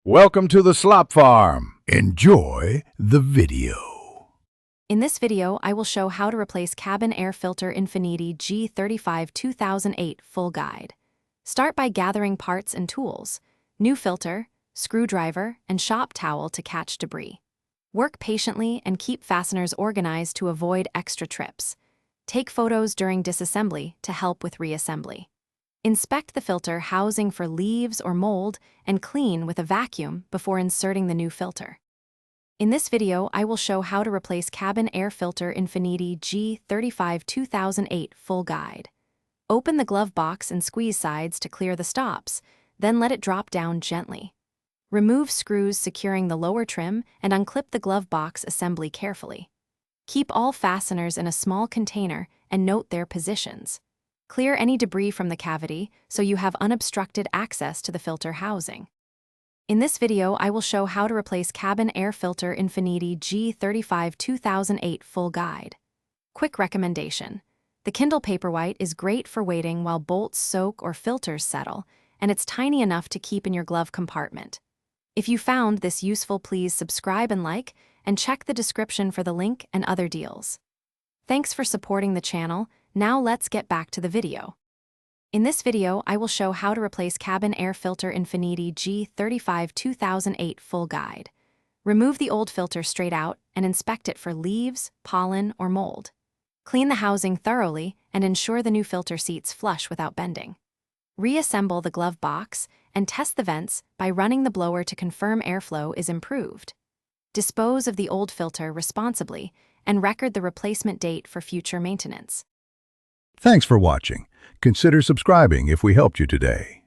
Welcome to the Slop Farm. Enjoy the video. In this video, I will show how to replace cabin air filter Infiniti G35 2008 full guide. Start by gathering parts and tools, new filter, screwdriver, and shop towel to catch debris. Work patiently and keep fasteners organized to avoid extra trips. Take photos during disassembly to help with reassembly. Inspect the filter housing for leaves or mold and clean with a vacuum before inserting the new filter. In this video, I will show how to replace cabin air filter Infiniti G35 2008 full guide. Open the glove box and squeeze sides to clear the stops, then let it drop down gently. Remove screws securing the lower trim and unclip the glove box assembly carefully. Keep all fasteners in a small container and note their positions. Clear any debris from the cavity so you have unobstructed access to the filter housing. In this video, I will show how to replace cabin air filter Infiniti G35 2008 full guide. Quick recommendation. The Kindle Paperwhite is great for waiting while bolts soak or filters settle, and it's tiny enough to keep in your glove compartment. If you found this useful, please subscribe and like, and check the description for the link and other deals. Thanks for supporting the channel. Now let's get back to the video. In this video, I will show how to replace cabin air filter Infiniti G35 2008 full guide. Remove the old filter straight out and inspect it for leaves, pollen, or mold. Clean the housing thoroughly and ensure the new filter seats flush without bending. Reassemble the glove box and test the vents by running the blower to confirm airflow is improved. Dispose of the old filter responsibly and record the replacement date for future maintenance. Thanks for watching. Consider subscribing if we helped you today.